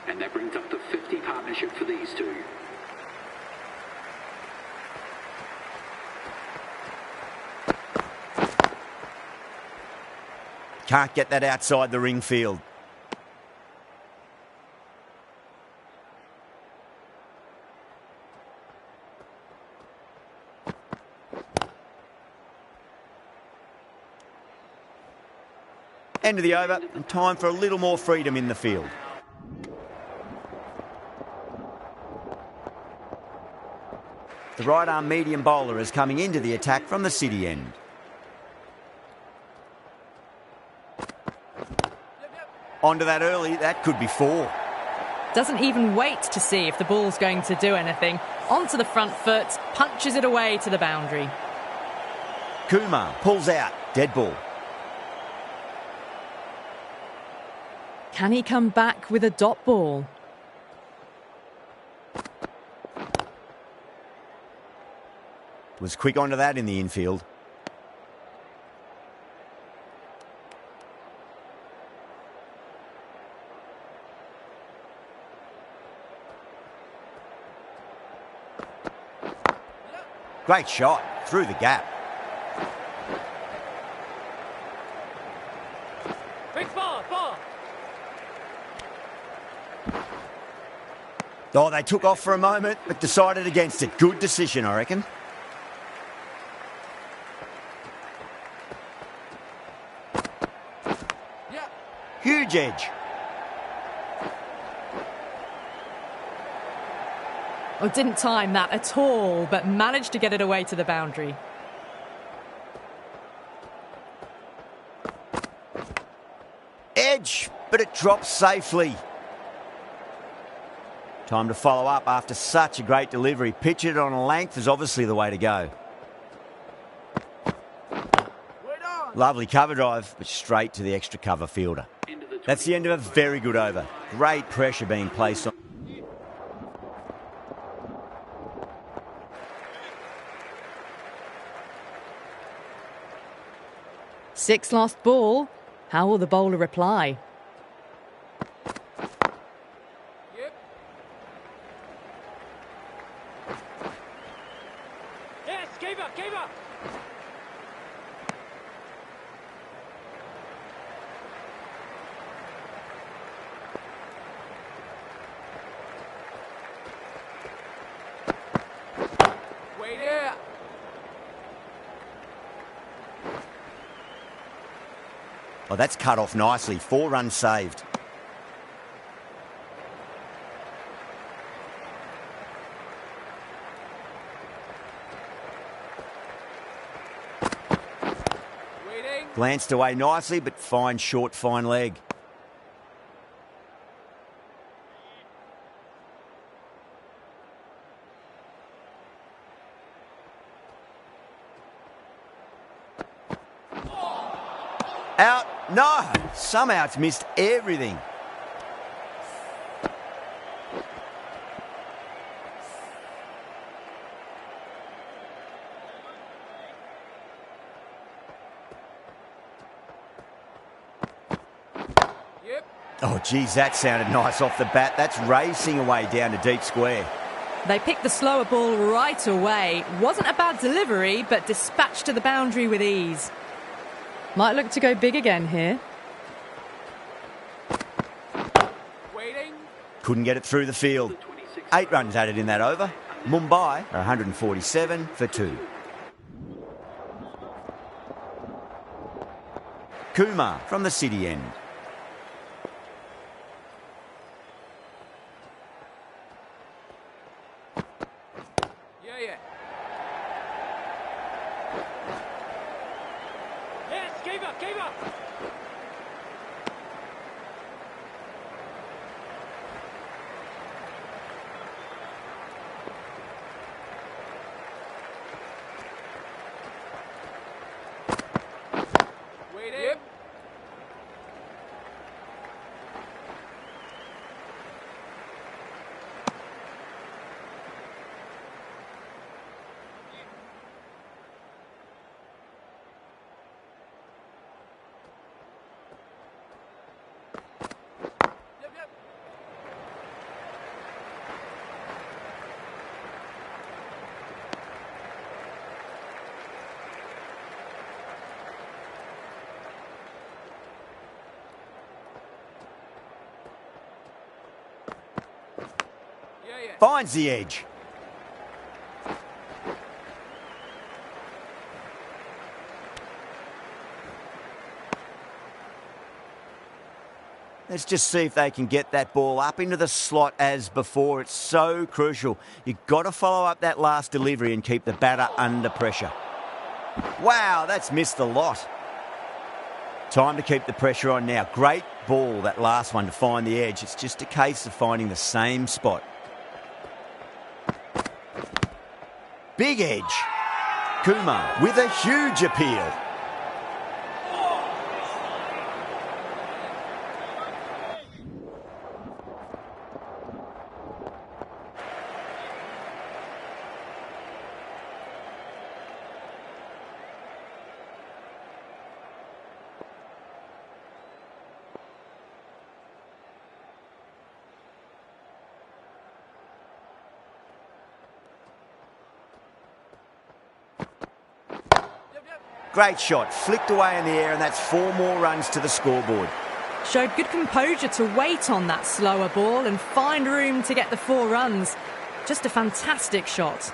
And that brings up the 50 partnership for these two. Can't get that outside the ring field. End of the over, and time for a little more freedom in the field. The right-arm medium bowler is coming into the attack from the city end. Onto that early, that could be 4. Doesn't even wait to see if the ball's going to do anything. Onto the front foot, punches it away to the boundary. Kumar pulls out, dead ball. Can he come back with a dot ball? Was quick onto that in the infield. Great shot through the gap. Big ball, ball. Oh, they took off for a moment, but decided against it. Good decision, I reckon. Yeah. Huge edge. Oh, didn't time that at all, but managed to get it away to the boundary. Edge, but it drops safely. Time to follow up after such a great delivery. Pitch it on a length is obviously the way to go. Lovely cover drive, but straight to the extra cover fielder. That's the end of a very good over. Great pressure being placed on. Six last ball. How will the bowler reply? Yep. Yes, keep up, keep up. Wait there. Oh, that's cut off nicely. 4 runs saved. Waiting. Glanced away nicely, but fine short, fine leg. Out. No. Somehow it's missed everything. Oh, geez, that sounded nice off the bat. That's racing away down to deep square. They picked the slower ball right away. Wasn't a bad delivery, but dispatched to the boundary with ease. Might look to go big again here. Waiting. Couldn't get it through the field. 8 runs added in that over. Mumbai are 147 for 2. Kumar from the city end. Yeah. Yes, keep up. Waiting. Yep. Finds the edge. Let's just see if they can get that ball up into the slot as before. It's so crucial. You've got to follow up that last delivery and keep the batter under pressure. Wow, that's missed a lot. Time to keep the pressure on now. Great ball, that last one, to find the edge. It's just a case of finding the same spot. Big edge. Kumar with a huge appeal. Great shot, flicked away in the air, and that's 4 more runs to the scoreboard. Showed good composure to wait on that slower ball and find room to get the 4 runs. Just a fantastic shot.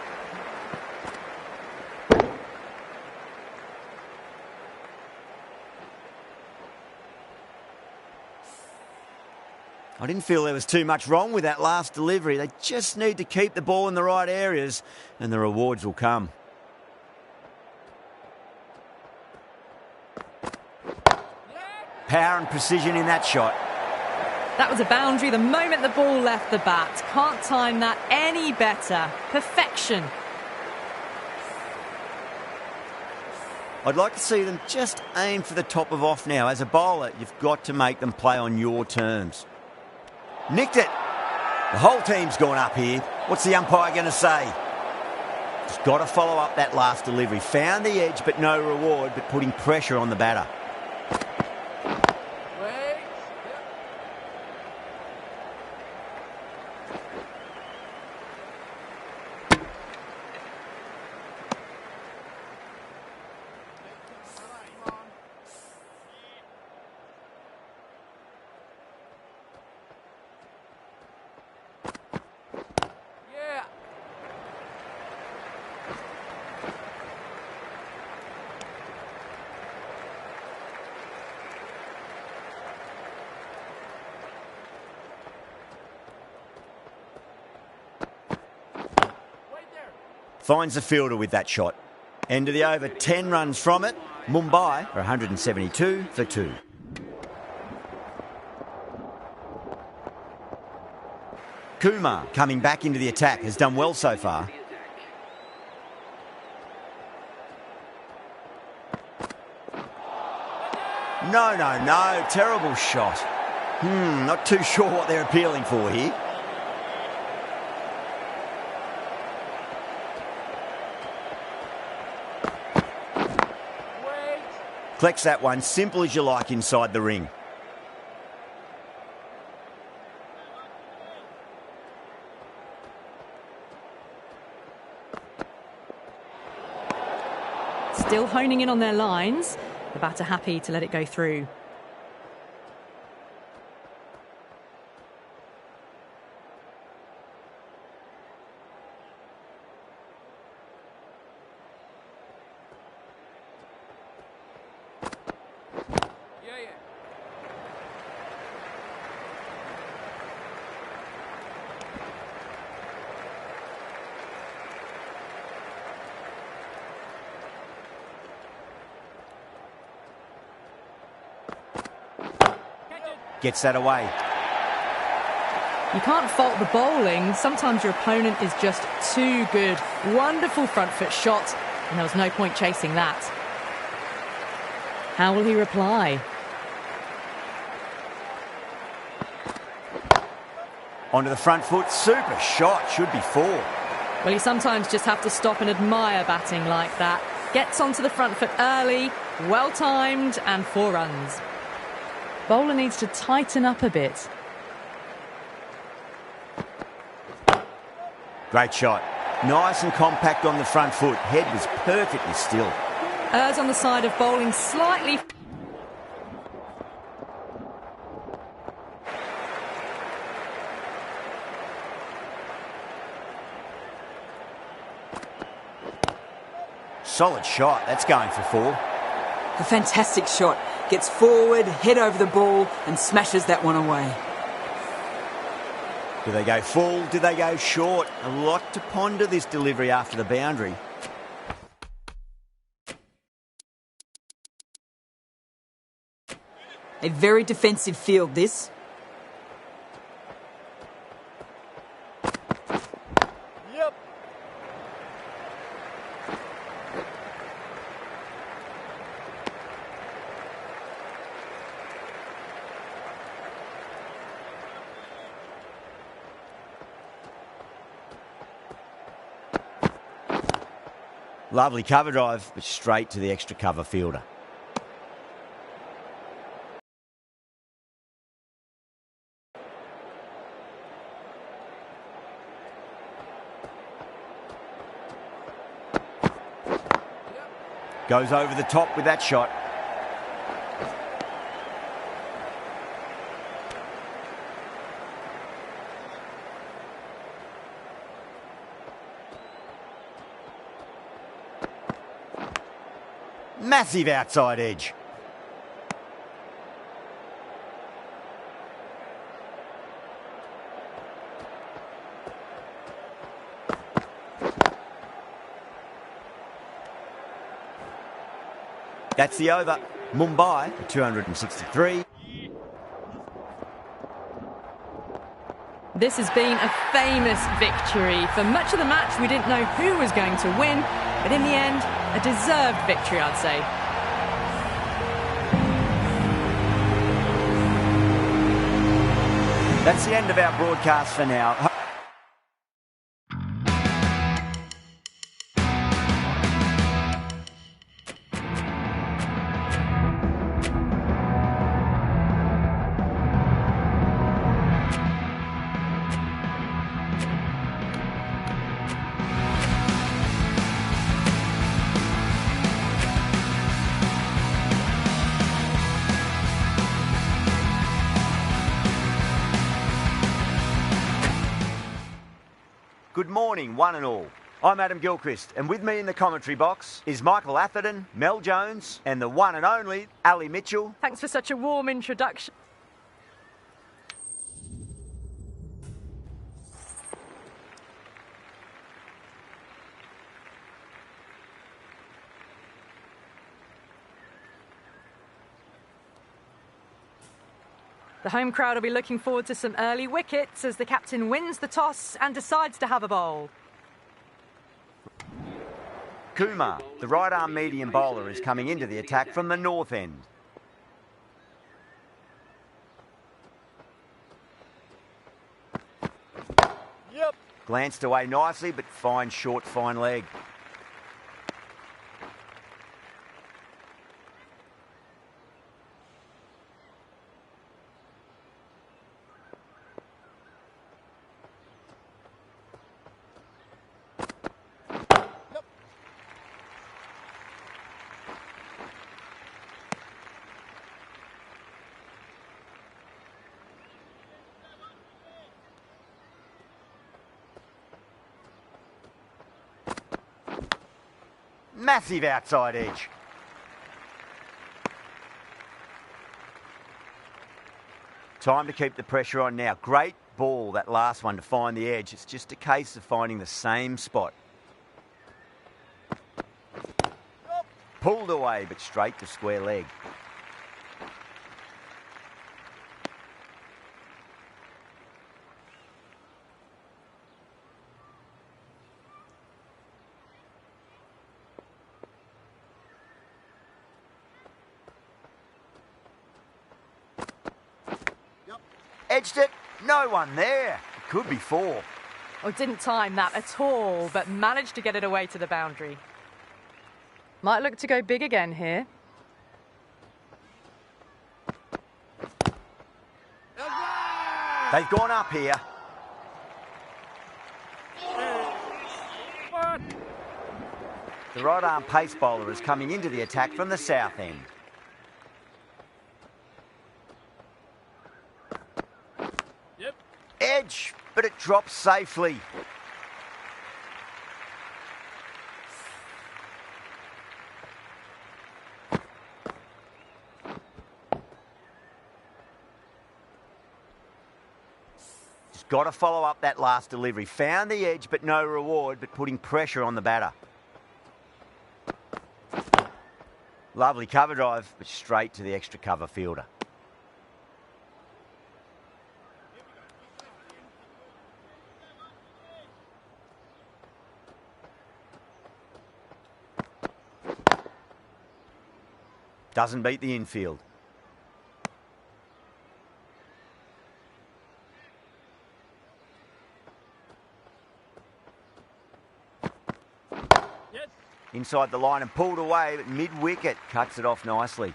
I didn't feel there was too much wrong with that last delivery. They just need to keep the ball in the right areas, and the rewards will come. Power and precision in that shot. That was a boundary the moment the ball left the bat. Can't time that any better. Perfection. I'd like to see them just aim for the top of off now. As a bowler, you've got to make them play on your terms. Nicked it. The whole team's gone up here. What's the umpire going to say? He's got to follow up that last delivery. Found the edge, but no reward, but putting pressure on the batter. Finds the fielder with that shot. End of the over, 10 runs from it. Mumbai are 172 for 2. Kumar, coming back into the attack, has done well so far. No. Terrible shot. Not too sure what they're appealing for here. Collects that one, simple as you like, inside the ring. still honing in on their lines. The batter happy to let it go through. Yeah, yeah. Gets that away. You can't fault the bowling. Sometimes your opponent is just too good. Wonderful front foot shot, and there was no point chasing that. How will he reply? Onto the front foot. Super shot. Should be 4. Well, you sometimes just have to stop and admire batting like that. Gets onto the front foot early, well timed, and 4 runs. Bowler needs to tighten up a bit. Great shot. Nice and compact on the front foot. Head was perfectly still. Errs on the side of bowling slightly. Solid shot. That's going for 4. A fantastic shot. Gets forward, head over the ball, and smashes that one away. Do they go full? Do they go short? A lot to ponder this delivery after the boundary. A very defensive field, this. Yep. Lovely cover drive, but straight to the extra cover fielder. Goes over the top with that shot. Massive outside edge. That's the over. Mumbai, 263. This has been a famous victory. For much of the match, we didn't know who was going to win, but in the end, a deserved victory, I'd say. That's the end of our broadcast for now. Good morning, one and all. I'm Adam Gilchrist, and with me in the commentary box is Michael Atherton, Mel Jones, and the one and only Ali Mitchell. Thanks for such a warm introduction. The home crowd will be looking forward to some early wickets as the captain wins the toss and decides to have a bowl. Kumar, the right-arm medium bowler, is coming into the attack from the north end. Yep. Glanced away nicely, but fine short, fine leg. Massive outside edge. Time to keep the pressure on now. Great ball, that last one, to find the edge. It's just a case of finding the same spot. Pulled away, but straight to square leg. Edged it, no one there. It could be four. Oh, didn't time that at all, but managed to get it away to the boundary. Might look to go big again here. They've gone up here. The right arm pace bowler is coming into the attack from the south end. Edge, but it drops safely. Just got to follow up that last delivery. Found the edge, but no reward, but putting pressure on the batter. Lovely cover drive, but straight to the extra cover fielder. Doesn't beat the infield. Yes. Inside the line and pulled away, but mid-wicket cuts it off nicely.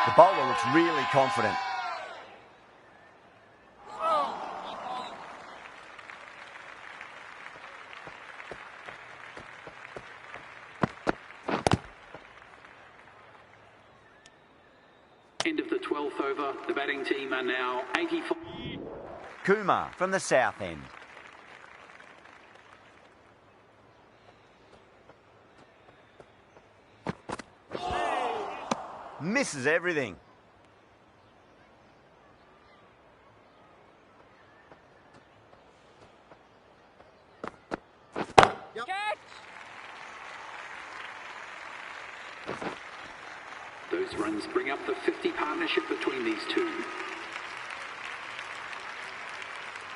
The bowler looks really confident. End of the 12th over. The batting team are now 84. Kumar from the south end. Misses everything. Those runs bring up the 50 partnership between these two.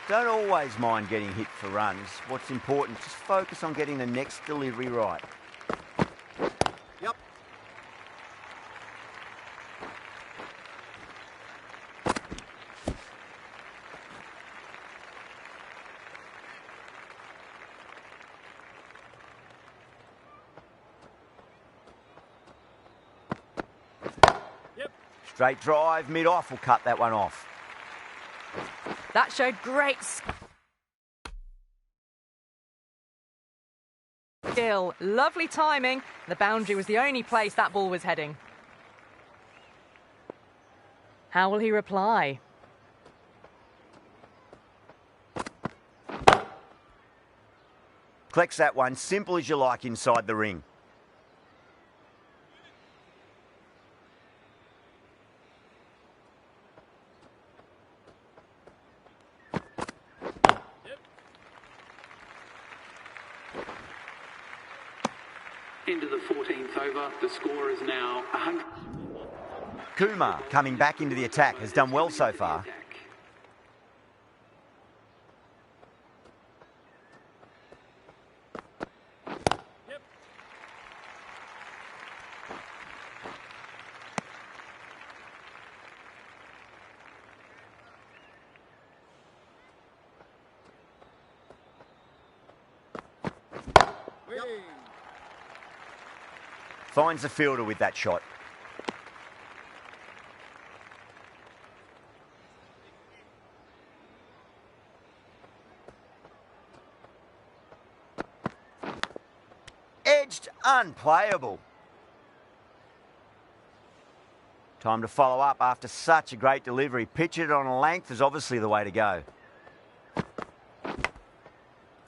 Don't always mind getting hit for runs. What's important, just focus on getting the next delivery right. Yep. Straight drive, mid-off will cut that one off. That showed great skill. Lovely timing. The boundary was the only place that ball was heading. How will he reply? Collects that one, simple as you like, inside the ring. Into the 14th over. The score is now 100. Kumar, coming back into the attack, has done well so far. Finds the fielder with that shot. Edged, unplayable. Time to follow up after such a great delivery. Pitch it on a length is obviously the way to go.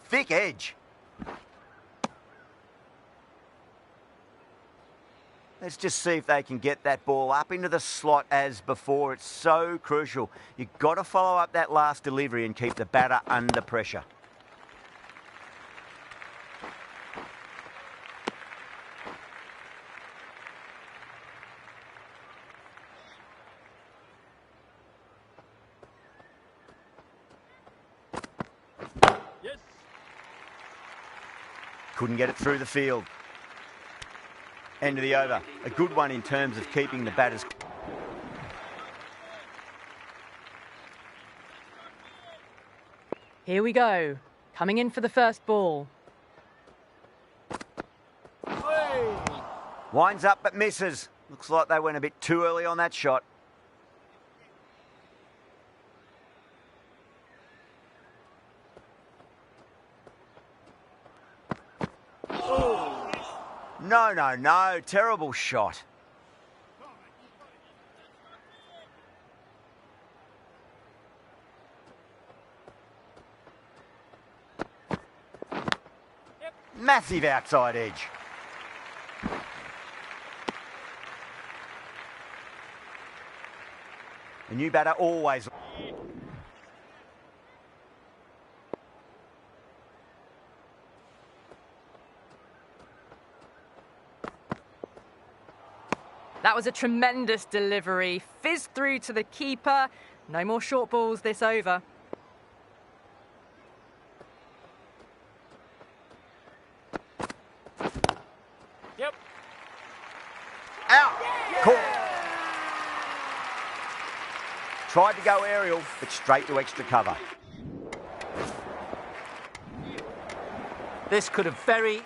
Thick edge. Let's just see if they can get that ball up into the slot as before. It's so crucial. You've got to follow up that last delivery and keep the batter under pressure. Couldn't get it through the field. End of the over. A good one in terms of keeping the batters. Here we go. Coming in for the first ball. Winds up but misses. Looks like they went a bit too early on that shot. No. Terrible shot. Massive outside edge. A new batter always... That was a tremendous delivery. Fizzed through to the keeper. No more short balls this over. Yep. Out. Caught. Tried to go aerial, but straight to extra cover. This could have very